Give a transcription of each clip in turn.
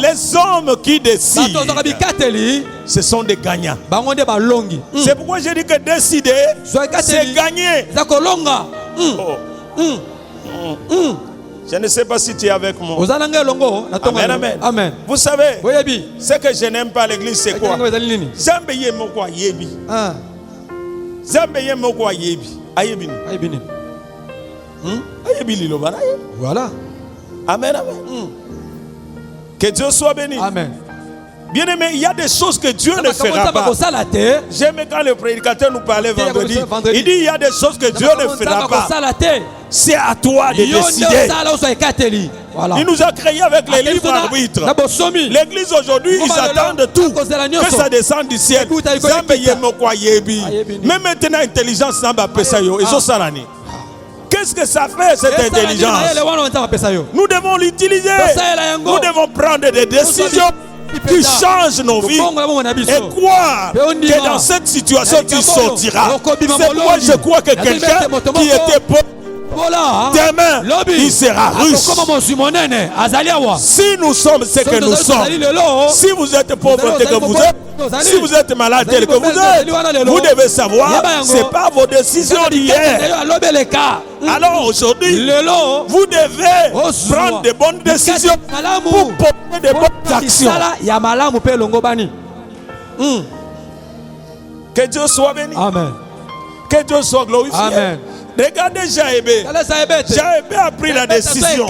Les hommes qui décident, ce sont des gagnants. C'est pourquoi je dis que décider, c'est gagner. Je ne sais pas si tu es avec moi. Amen, amen. Amen. Vous savez, ce que je n'aime pas à l'église, c'est quoi? Voilà. Amen, amen. Que Dieu soit béni. Amen. Bien aimé, il y a des choses que Dieu ne fera pas. J'aime quand le prédicateur nous parlait vendredi. Il dit il y a des choses que Dieu ne fera pas. C'est à toi de décider. Voilà. Il nous a créés avec les libres arbitres. L'église aujourd'hui, ils attendent tout. Que ça descende du ciel. Mais maintenant, l'intelligence n'a pas fait ça. Qu'est-ce que ça fait, cette intelligence? Nous devons l'utiliser. Nous devons prendre des décisions qui changent nos vies et croire que dans cette situation tu sortiras. C'est pourquoi je crois que quelqu'un qui était pauvre, demain il sera riche. Si nous sommes ce que nous sommes, si vous êtes pauvre tel que vous êtes, si vous êtes malade tel que vous êtes, vous devez savoir, ce n'est pas vos décisions d'hier. Alors aujourd'hui, vous devez prendre de bonnes décisions pour porter de bonnes actions. Que Dieu soit béni. Amen. Que Dieu soit glorifié. Amen. Regardez Jaébé. Jaébé a pris la décision.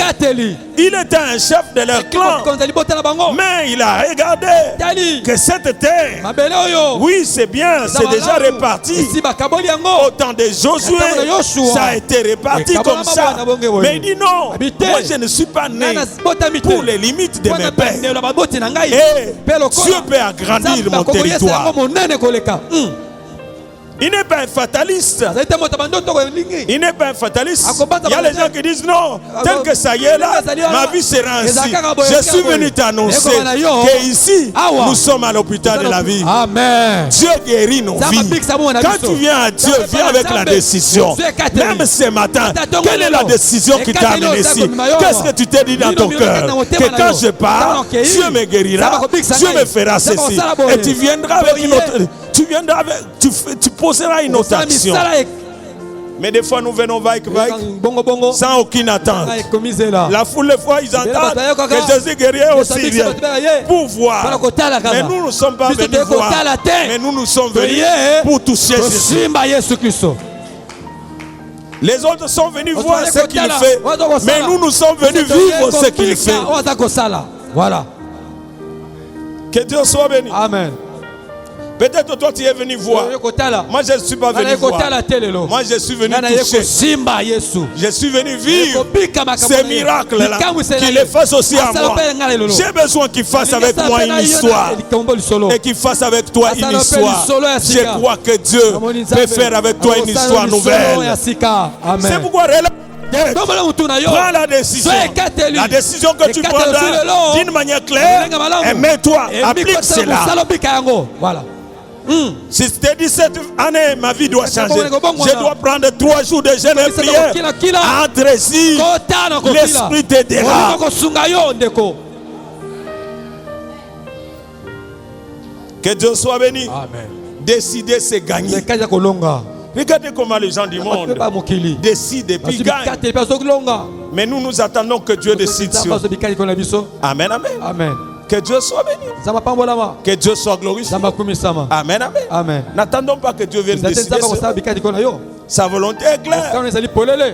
Il était un chef de leur clan. Mais il a regardé que cette terre, oui c'est bien, c'est déjà réparti. Au temps de Josué, ça a été réparti comme ça. Mais il dit non, moi je ne suis pas né pour les limites de mes pères. Et Dieu peut agrandir mon territoire. Il n'est pas un fataliste. Il n'est pas un fataliste. Il y a les gens qui disent non, tel que ça y est là, ma vie sera ainsi. Je suis venu t'annoncer qu'ici, nous sommes à l'hôpital de la vie. Amen. Dieu guérit nos vies. Quand tu viens à Dieu, viens avec la décision. Même ce matin, quelle est la décision qui t'a amené ici? Qu'est-ce que tu t'es dit dans ton cœur? Que quand je pars, Dieu me guérira, Dieu me fera ceci. Et tu viendras avec une autre... Tu poseras une autre action. Mais des fois nous venons sans aucune attente. La foule, des fois, ils entendent que Jésus guérit aussi vient pour voir. Mais nous ne sommes pas venus voir. Mais nous sommes venus pour toucher Jésus. Les autres sont venus voir ce qu'il fait. Mais nous sommes venus vivre ce qu'il fait. Voilà. Que Dieu soit béni. Amen. Peut-être toi tu es venu voir. Moi je ne suis pas venu voir. Moi je suis venu toucher. Je suis venu vivre ces miracles-là. Qu'il les fasse aussi à moi. J'ai besoin qu'il fasse avec moi une histoire. Et qu'il fasse avec toi une histoire. Je crois que Dieu peut faire avec toi une histoire nouvelle. C'est pourquoi prends la décision. La décision que tu prendras d'une manière claire. Et mets-toi, applique cela. Voilà. Si c'était 17 années, ma vie doit changer. Je dois prendre 3 jours de jeûne et prière. Entre-y, l'esprit t'aidera. Que Dieu soit béni. Amen. Décider, c'est gagner. Regardez comment les gens du monde décident et puis gagnent. Mais nous attendons que Dieu décide sur nous. Amen, amen. Amen. Que Dieu soit béni. Que Dieu soit glorifié. Amen, amen. Amen. N'attendons pas que Dieu vienne décider. Sa volonté est claire.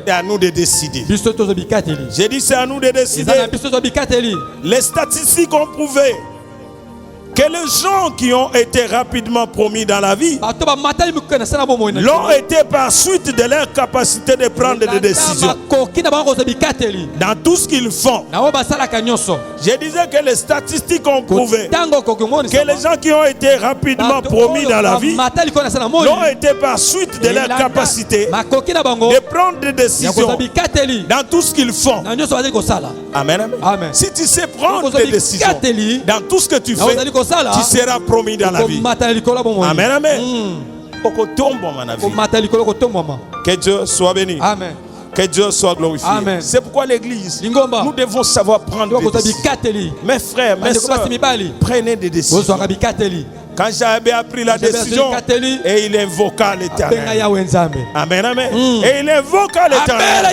C'est à nous de décider. J'ai dit c'est à nous de décider. Les statistiques ont prouvé que les gens qui ont été rapidement promis dans la vie l'ont été par suite de leur capacité de prendre des décisions dans tout ce qu'ils font. Je disais que les statistiques ont prouvé que les gens qui ont été rapidement promis dans la vie l'ont été par suite de leur capacité de prendre des décisions dans tout ce qu'ils font. Amen. Amen. Si tu sais prendre des décisions dans tout ce que tu fais, tu seras promis dans la vie. Amen, amen. Que Dieu soit béni. Amen. Que Que Dieu soit glorifié. C'est pourquoi l'église, nous devons savoir prendre des décisions. Mes frères, mes soeurs, prenez des décisions. Quand Jacob a pris la décision, et il invoqua l'Éternel. Amen, amen. Et il invoqua l'Éternel.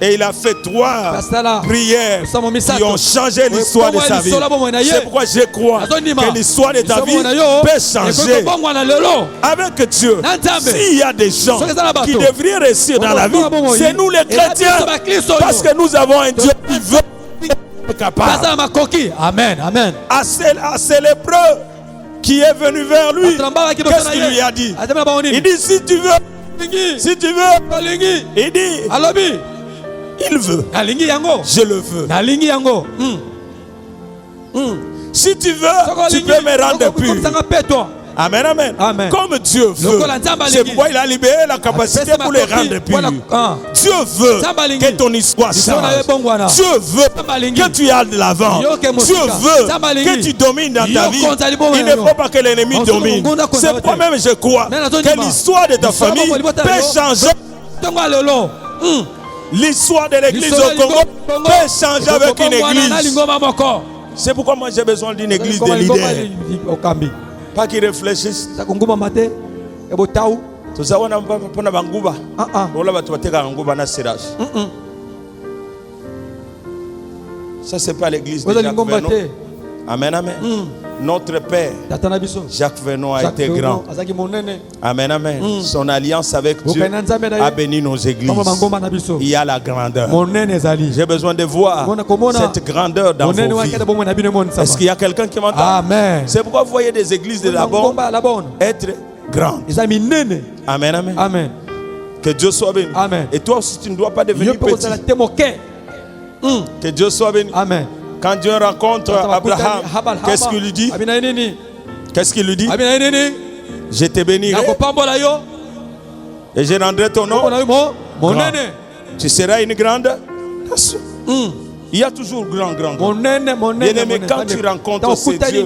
Et il a fait 3 prières qui ont changé l'histoire de sa vie. C'est pourquoi je crois que l'histoire de ta vie peut changer avec Dieu. S'il y a des gens qui devraient réussir dans la vie, c'est nous les chrétiens. Parce que nous avons un Dieu qui veut capable. Amen, amen. À ce lépreux qui est venu vers lui, qu'est-ce qu'il lui a dit? Il dit si tu veux, il dit il veut. Je le veux. Si tu veux, tu peux me rendre pur. Amen, amen, amen. Comme Dieu veut. C'est pourquoi il a libéré la capacité pour les rendre purs. Dieu veut que ton histoire change. Dieu veut que tu ailles de l'avant. Dieu veut que tu domines dans ta vie. Il ne faut pas que l'ennemi domine. C'est pourquoi même je crois que l'histoire de ta famille peut changer. L'histoire de l'église au Congo peut changer avec une église. C'est pourquoi moi j'ai besoin d'une église de leaders. Pas qu'ils réfléchissent. Ça c'est pas l'église de Jacques Vernon. Amen, amen. Notre père, Jacques Vernon, a été grand. Amen, amen. Son alliance avec Dieu a béni nos églises. Il y a la grandeur. J'ai besoin de voir cette grandeur dans vos vies. Est-ce qu'il y a quelqu'un qui m'entend? Amen. C'est pourquoi vous voyez des églises de la bonne être grandes. Amen, amen. Amen. Que Dieu soit béni. Amen. Et toi aussi, tu ne dois pas devenir petit. Que Dieu soit béni. Amen. Quand Dieu rencontre Abraham, qu'est-ce qu'il lui dit? Qu'est-ce qu'il lui dit? Je te bénirai et je rendrai ton nom grand. Tu seras une grande nation. Il y a toujours grand. Bien-aimé, quand tu rencontres ce Dieu,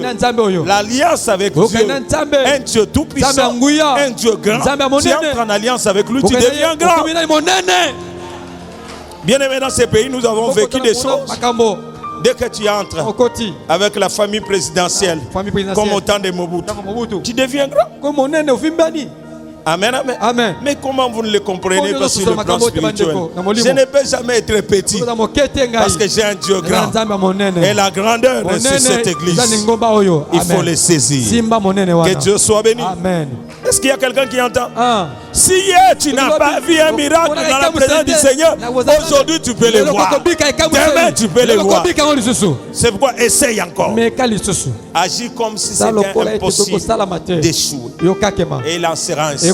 l'alliance avec Dieu, un Dieu tout puissant, un Dieu grand, tu entres en alliance avec lui, tu deviens grand. Bien-aimé, dans ces pays, nous avons vécu des choses. Dès que tu entres avec la famille présidentielle, comme au temps de Mobutu, tu deviens grand. Amen, amen, amen. Mais comment vous ne le comprenez pas sur le plan spirituel? Je ne peux jamais être petit parce que j'ai un Dieu grand. Et la grandeur de cette église, il faut le saisir. Que Dieu soit béni. Amen. Est-ce qu'il y a quelqu'un qui entend? Si hier tu n'as pas vu un miracle dans la présence du Seigneur, aujourd'hui tu peux le voir. Demain tu peux le voir. C'est pourquoi essaye encore. Agis comme si c'était impossible d'échouer. Et il en sera ainsi.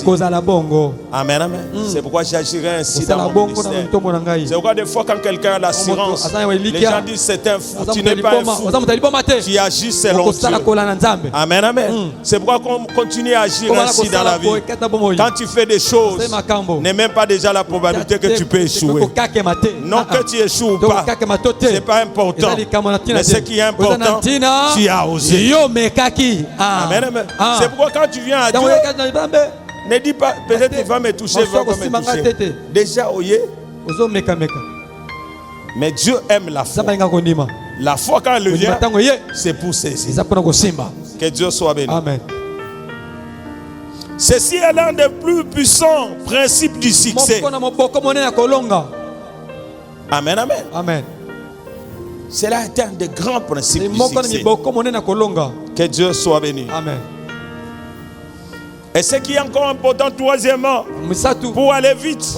Amen, amen. C'est pourquoi j'agirai ainsi dans mon ministère. C'est pourquoi des fois quand quelqu'un a l'assurance, les gens disent c'est un fou. Tu n'es pas un fou. Tu agis selon Dieu. Amen, amen. C'est pourquoi on continue à agir ainsi dans la vie. Quand tu fais des choses, n'est même pas déjà la probabilité que tu peux échouer. Non, que tu échoues ou pas, ce n'est pas important. Mais ce qui est important, tu as osé. Amen, amen. C'est pourquoi quand tu viens à Dieu, ne dis pas, peut-être il va me toucher, il va me toucher. Déjà, oyez. Mais Dieu aime la foi. La foi, quand elle vient, c'est pour saisir. Que Dieu soit béni. Amen. Ceci est l'un des plus puissants principes du succès. Amen, amen. Amen. Cela est un des grands principes du succès. Que Dieu soit béni. Amen. Et ce qui est encore important, troisièmement, pour aller vite,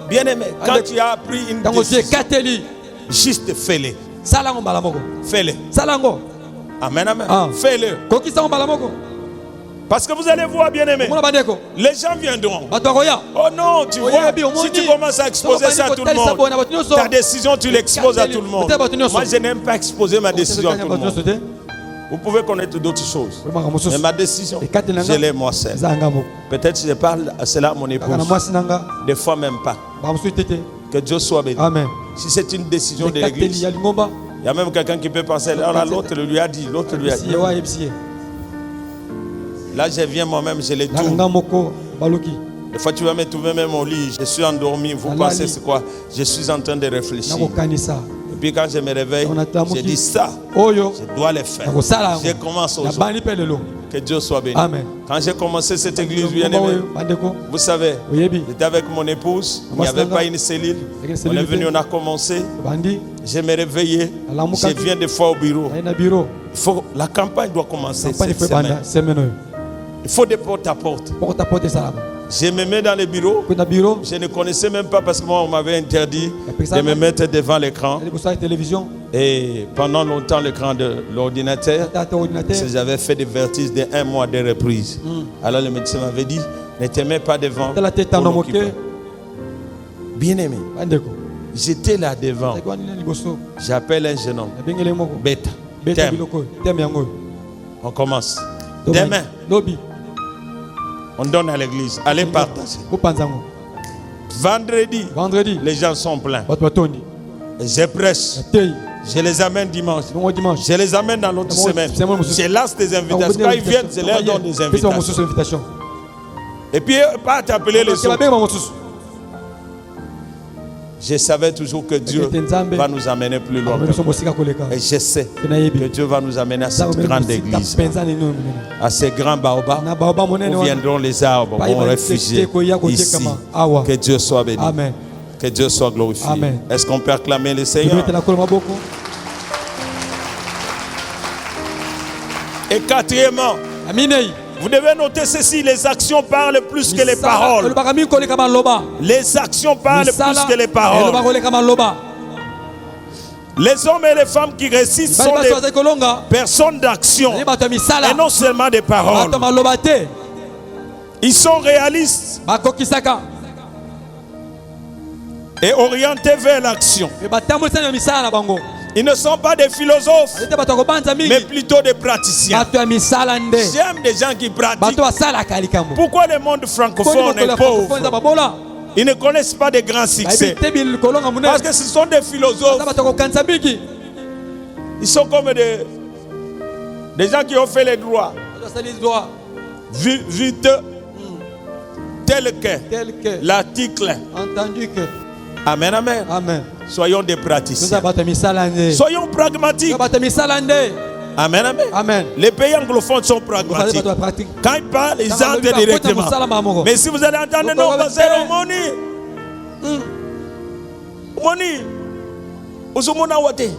bien aimé, quand tu as pris une décision, juste fais-le. Fais-le. Amen, amen. Fais-le. Parce que vous allez voir, bien aimé, les gens viendront. Oh non, tu vois, si tu commences à exposer ça à tout le monde, ta décision, tu l'exposes à tout le monde. Moi, je n'aime pas exposer ma décision à tout le monde. Vous pouvez connaître d'autres choses. Mais ma décision, je l'ai moi seul. Peut-être que je parle à cela à mon épouse. Des fois même pas. Que Dieu soit béni. Amen. Si c'est une décision de l'église, il y a même quelqu'un qui peut penser, alors l'autre lui a dit, l'autre lui a dit. Là, je viens moi-même, je les tourne. Des fois, tu vas me trouver même au lit. Je suis endormi. Vous pensez c'est quoi? Je suis en train de réfléchir. Et puis quand je me réveille, je dis ça. Je dois le faire. Je commence aujourd'hui. Que Dieu soit béni. Amen. Quand j'ai commencé cette église, bien-aimé, vous savez, j'étais avec mon épouse. Il n'y avait pas une cellule. On est venu, on a commencé. Je me réveillais. Je viens des fois au bureau. La campagne doit commencer cette semaine. Il faut des porte à porte. Je me mets dans le bureau. Je ne connaissais même pas parce que moi on m'avait interdit de me mettre devant l'écran. Et pendant longtemps l'écran de l'ordinateur, j'avais fait des vertiges de 1 mois de reprise. Alors le médecin m'avait dit, ne te mets pas devant. Bien aimé, j'étais là devant. J'appelle un jeune homme. Beta. On commence. Demain. On donne à l'église. Allez partager. Vendredi, les gens sont pleins. Et je prêche. Je les amène dimanche. Je les amène dans l'autre semaine. Je lance des invitations. Quand ils viennent, je leur donne des invitations. Et puis, pas t'appeler les autres. Je savais toujours que Dieu va nous amener plus loin. Et je sais que Dieu va nous amener à cette grande église, à ces grands baobabs où viendront les arbres, vont réfugier ici. Que Dieu soit béni. Amen. Que Dieu soit glorifié. Est-ce qu'on peut acclamer le Seigneur? Et quatrièmement, vous devez noter ceci, les actions parlent plus que les paroles. Les actions parlent plus que les paroles. Les hommes et les femmes qui réussissent sont des personnes d'action et non seulement des paroles. Ils sont réalistes et orientés vers l'action. Ils ne sont pas des philosophes, mais plutôt des praticiens. J'aime des gens qui pratiquent. Pourquoi le monde francophone est pauvre? Ils ne connaissent pas de grands succès. Parce que ce sont des philosophes. Ils sont comme des gens qui ont fait les droits. Vite, tel que l'article. Amen, amen. Amen. Soyons des praticiens. Soyons pragmatiques. Amen, amen. Amen. Les pays anglophones sont pragmatiques. Quand ils parlent, ils entrent directement. Mais si vous allez entendre, non, c'est money. Money. Uzumona wate.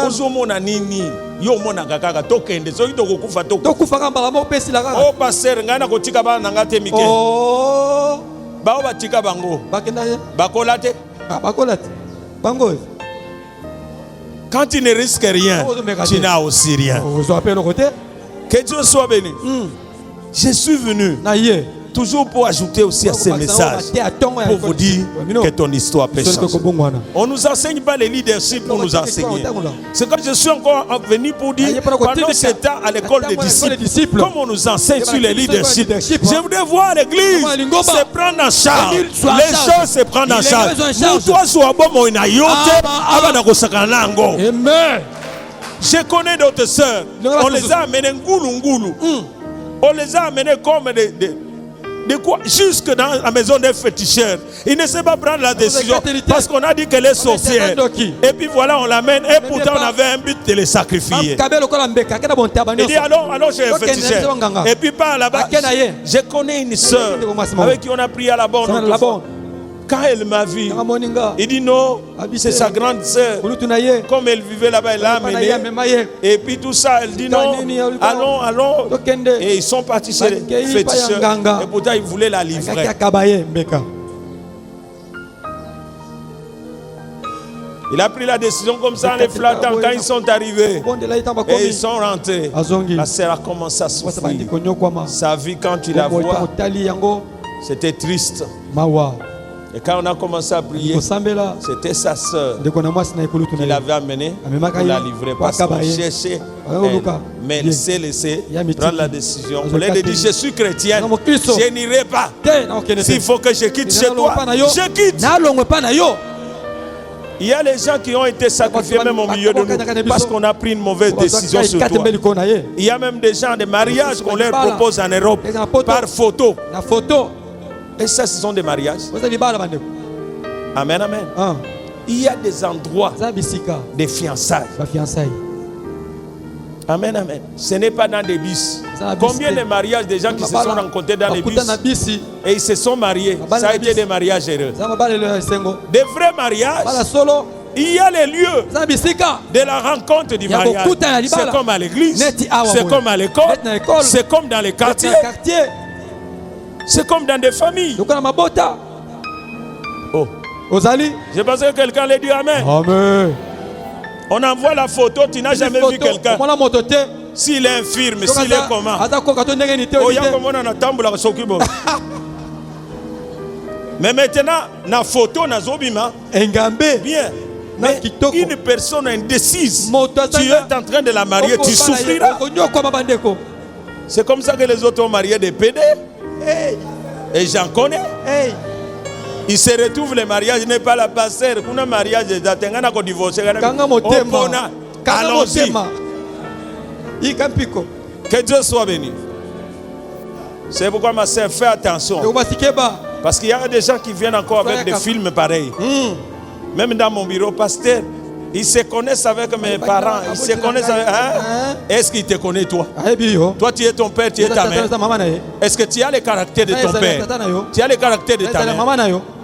Uzumona nini. Yo mona kakaka tokende. So ito kukufa toko. Tokufa kamba mo pesi la kaka. Oh passer ngana kotika ba nangate mike. Oh. Ba oba tika bango. Bakenda ye. Bakolate. Bakolate. Bango. Quand tu ne risques rien, tu n'as aussi rien. Que Dieu soit béni. Je suis venu toujours pour ajouter aussi à ces messages, pour vous dire que ton histoire peut changer. On ne nous enseigne pas le leadership pour nous enseigner. C'est quand je suis encore venu pour dire, pendant ce temps à l'école des disciples, comme on nous enseigne sur le leadership, je voudrais voir l'église se prendre en charge. Les gens se prennent en charge. Je connais d'autres sœurs, on les a amenés ngoulou. On les a amenés comme de quoi? Jusque dans la maison des féticheurs. Il ne sait pas prendre la décision parce qu'on a dit qu'elle est sorcière. Et puis voilà, on l'amène et pourtant on avait un but de les sacrifier. Il dit allons chez les féticheurs. Et puis par là-bas, je connais une soeur avec qui on a prié à la borne. Quand elle m'a vu, il dit non, c'est sa grande sœur. Comme elle vivait là-bas, elle l'a amenée. Et puis tout ça, elle dit non, allons. Et ils sont partis chez les féticheurs. Et pourtant, ils voulaient la livrer. Il a pris la décision comme ça en les flattant quand ils sont arrivés. Et ils sont rentrés. La sœur a commencé à souffrir. Sa vie, quand tu la vois, c'était triste. Et quand on a commencé à prier, c'était sa sœur qui l'avait amenée pour la livrer. Parce qu'on cherchait, mais elle s'est laissée prendre la décision. On lui a dit, je suis chrétienne, je n'irai pas. S'il faut que je quitte chez toi, je quitte. Il y a les gens qui ont été sacrifiés même au milieu de nous parce qu'on a pris une mauvaise décision sur toi. Il y a même des gens de mariage qu'on leur propose en Europe par photo. Et ça, ce sont des mariages. Amen, amen. Il y a des endroits, des fiançailles. Amen, amen. Ce n'est pas dans des bus. Combien de mariages des gens qui se sont rencontrés dans des bus et ils se sont mariés? Ça a été des mariages heureux. Des vrais mariages. Il y a les lieux de la rencontre du mariage. C'est comme à l'église, c'est comme à l'école, c'est comme dans les quartiers, c'est comme dans des familles. Oh. Je pense que quelqu'un l'a dit amen. Amen. On envoie la photo, tu n'as jamais vu quelqu'un. S'il est infirme, s'il est comment. Mais maintenant, la photo n'a bien. Mais une personne indécise, tu es en train de la marier, tu souffriras. C'est comme ça que les autres ont marié des PD. Et j'en connais. Ils se retrouvent les mariages, n'est pas la passer. Pour un mariage, ils ont divorcé. Allons-y. Que Dieu soit béni. C'est pourquoi ma sœur, fais attention. Parce qu'il y a des gens qui viennent encore avec des films pareils. Même dans mon bureau, pasteur, ils se connaissent avec mes parents. Ils se connaissent avec... Hein? Est-ce qu'ils te connaissent, toi? Toi, tu es ton père, tu es ta mère. Est-ce que tu as le caractère de ton père? Tu as le caractère de ta mère?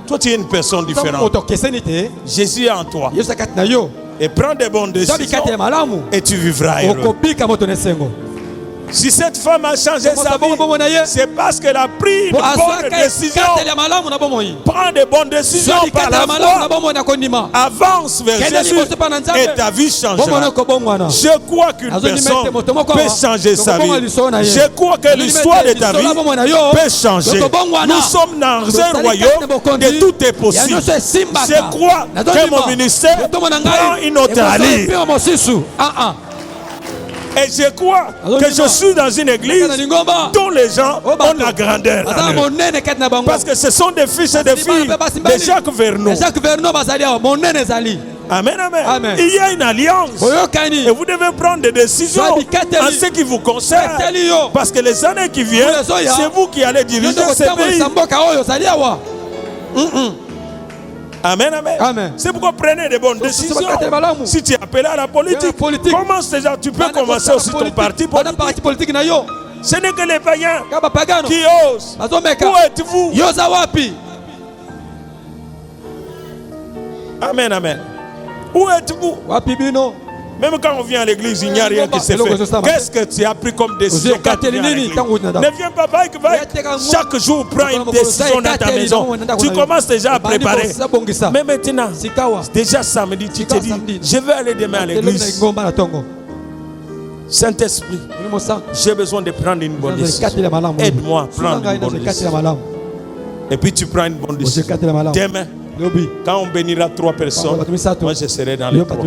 Toi, tu es une personne différente. Jésus est en toi. Et prends des bonnes décisions et tu vivras heureux. Si cette femme a changé sa vie, c'est parce qu'elle a pris une bonne décision. Prends des bonnes décisions par la foi. Avance vers Jésus et ta vie changera. Je crois qu'une personne peut changer sa vie. Je crois que l'histoire de ta vie peut changer. Nous sommes dans un royaume de tout est possible. Je crois que mon ministère prend une autre allure. Et je crois que je suis dans une église dont les gens ont la grandeur. Parce que ce sont des fils et des filles de Jacques Vernon. Amen, amen, amen. Il y a une alliance. Et vous devez prendre des décisions en ce qui vous concerne. Parce que les années qui viennent, c'est vous qui allez diriger ce pays. Amen, amen. Amen. C'est pourquoi prenez des bonnes décisions. Si tu es appelé à la politique, commence déjà. Tu peux commencer aussi ton parti politique. Ce n'est que les païens qui osent. Où êtes-vous? Amen, amen. Où êtes-vous? Même quand on vient à l'église, il n'y a rien qui se fait. Qu'est-ce que tu as pris comme décision quand tu viens à l'église? Ne viens pas, chaque jour, prends une décision dans ta maison. Tu commences déjà à préparer. Mais maintenant, déjà samedi, tu te dis, je vais aller demain à l'église. Saint-Esprit, j'ai besoin de prendre une bonne décision. Aide-moi à prendre une bonne décision. Et puis tu prends une bonne décision. Demain, quand on bénira 3 personnes, moi je serai dans les 3.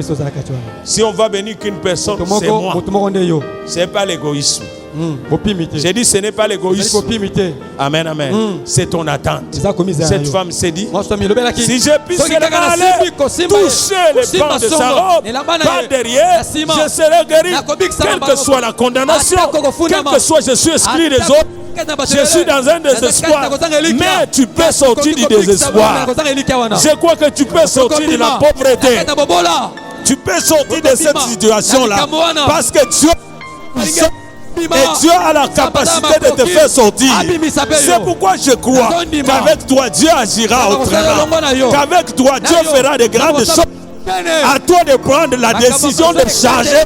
Si on va bénir qu'une personne, c'est moi. Ce n'est pas l'égoïsme. J'ai dit ce n'est pas l'égoïsme. Amen, amen. C'est ton attente. Cette femme s'est dit, si je puisse aller toucher les bancs de sa robe, pas derrière, je serai guéri. Quelle que soit la condamnation, quel que soit je suis exclu des autres, je suis dans un désespoir, mais tu peux sortir du désespoir. Je crois que tu peux sortir de la pauvreté. Tu peux sortir de cette situation-là parce que Dieu a la capacité de te faire sortir. C'est pourquoi je crois qu'avec toi Dieu agira autrement. Qu'avec toi Dieu fera de grandes choses. À toi de prendre la décision de changer.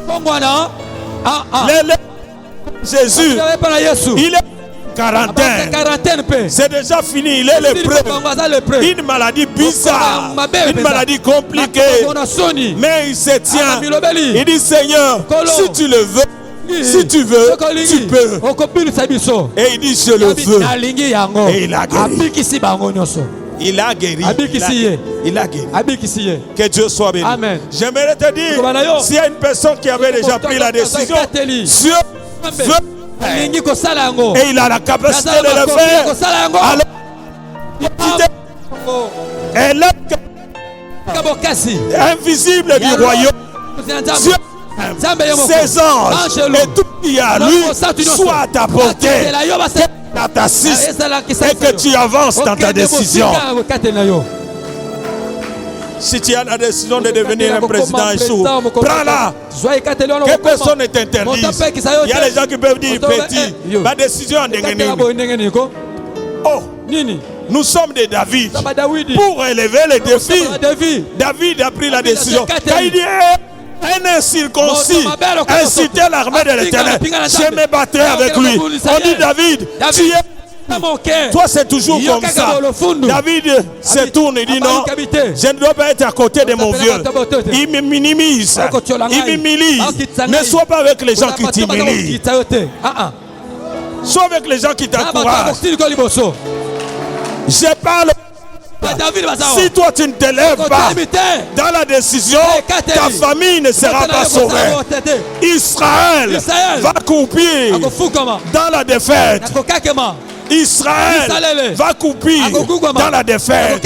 Jésus, il est quarantaine. C'est déjà fini, il est l'épreuve. Une maladie bizarre, une maladie compliquée. Mais il se tient. Il dit Seigneur, si tu le veux, si tu veux, tu peux. Et il dit je le veux. Et il a guéri. Il a guéri. Il a guéri. Que Dieu soit béni. Amen. J'aimerais te dire, s'il y a une personne qui avait déjà pris la décision, Dieu veut. Et il a la capacité de le faire. Alors, elle est invisible du royaume. Dieu, ses anges et tout qui a lui soit à ta portée. ça t'assiste et que tu avances dans ta décision. Si tu as la décision de devenir un président un jour, prends-la. Que personne ne t'interdise. Il y a des gens qui peuvent dire petit, ma décision est oh, nous sommes des David. Pour élever les défis, David a pris la décision. Quand il dit un incirconcis incitait l'armée de l'Éternel, je me battrai avec lui. On dit David, tu es. Toi c'est toujours comme ça. David se tourne et dit non, je ne dois pas être à côté de mon vieux. Il me minimise, il m'humilie. Ne sois pas avec les gens qui t'humilient. Sois avec les gens qui t'encouragent. Je parle. Si toi tu ne te lèves pas dans la décision, ta famille ne sera pas sauvée. Israël va croupir dans la défaite. Israël va couper dans la défaite.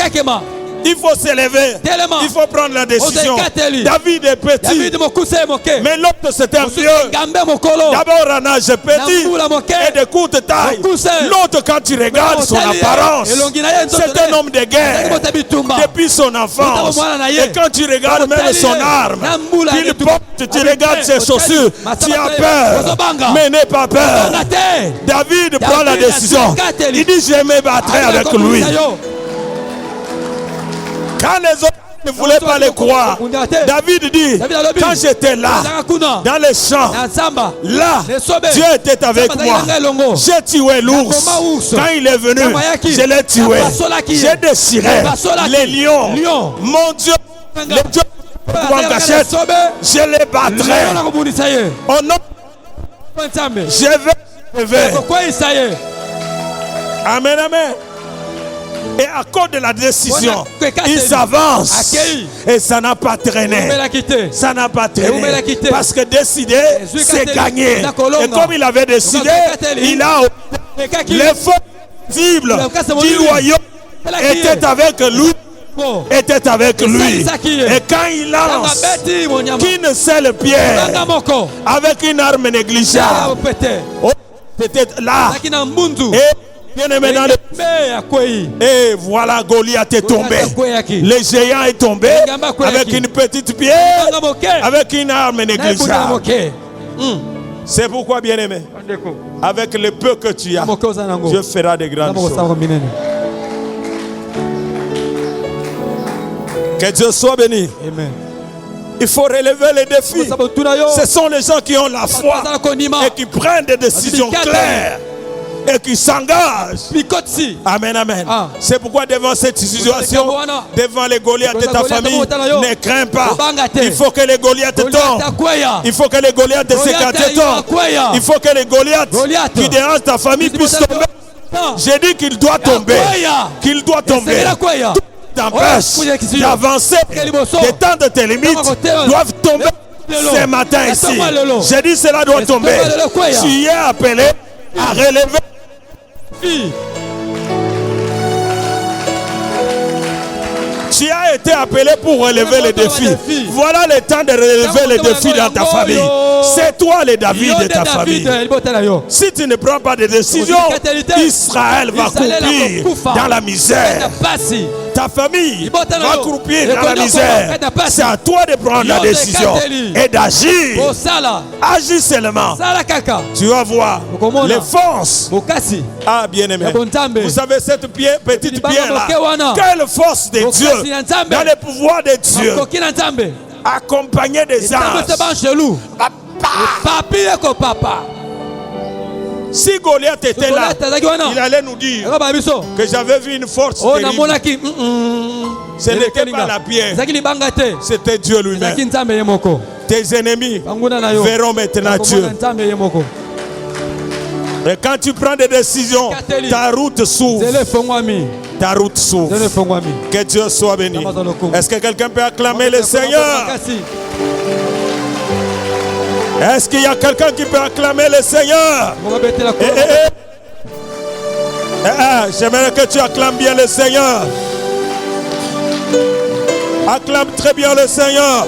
Il faut s'élever. Il faut prendre la décision. David est petit, mais l'autre c'est un vieux. D'abord un âge petit et de courte taille. L'autre, quand tu regardes son apparence, c'est un homme de guerre depuis son enfance. Et quand tu regardes même son arme qu'il porte, tu regardes ses chaussures, tu as peur, mais n'aie pas peur. David prend la décision. Il dit je me battrai avec lui. Quand les autres ne voulaient pas les croire, David dit, quand j'étais là, dans les champs, là, Dieu était avec moi. J'ai tué l'ours. Quand il est venu, je l'ai tué. J'ai déchiré les lions. Mon Dieu, les dieux en cachette, je les battrai. Oh non, je vais lever. Amen, amen. Et à cause de la décision, il s'avance. Et ça n'a pas traîné. Ça n'a pas traîné. Parce que décider, c'est gagner. Et comme il avait décidé, il a l'effort visible du royaume était avec lui. Était avec lui. Et quand il lance, qui ne sait le pied avec une arme négligeable, c'était là. Et bien aimé dans et voilà, Goliath est tombé. Le géant est tombé avec une petite pierre, avec une arme négligeable. C'est pourquoi, bien aimé, avec le peu que tu as, Dieu fera de grandes choses. Que Dieu soit béni. Amen. Il faut relever les défis. Ce sont les gens qui ont la foi et qui prennent des décisions claires et qui s'engagent. Amen, amen. C'est pourquoi devant cette situation, devant les Goliaths de ta famille, ne crains pas. Il faut que les Goliaths tombent. Il faut que les Goliaths s'écartent tombent. Il faut que les Goliaths qui dérangent ta famille puissent tomber. J'ai dit qu'il doit tomber. Qu'il doit tomber. T'empêche d'avancer, d'étendre tes limites, doivent tomber ce matin ici. J'ai dit cela doit tomber. Tu es appelé à relever. Tu as été appelé pour relever les défis. Voilà le temps de relever les défis dans ta famille. C'est toi le David de ta famille. Si tu ne prends pas de décision, Israël va croupir dans la misère. Ta famille va croupir dans la misère. C'est à toi de prendre la décision et d'agir. Agis seulement. Tu vas voir les forces. Ah, bien aimé. Vous savez cette petite pierre là. Quelle force de Dieu dans le pouvoir de Dieu. Accompagné des anges. Si Goliath était là, il allait nous dire que j'avais vu une force terrible. Ce n'était pas la pierre, c'était Dieu lui-même. Tes ennemis verront maintenant Dieu. Et quand tu prends des décisions, ta route s'ouvre. Ta route s'ouvre. Que Dieu soit béni. Est-ce que quelqu'un peut acclamer le Seigneur? Est-ce qu'il y a quelqu'un qui peut acclamer le Seigneur? J'aimerais que tu acclames bien le Seigneur. Acclame très bien le Seigneur.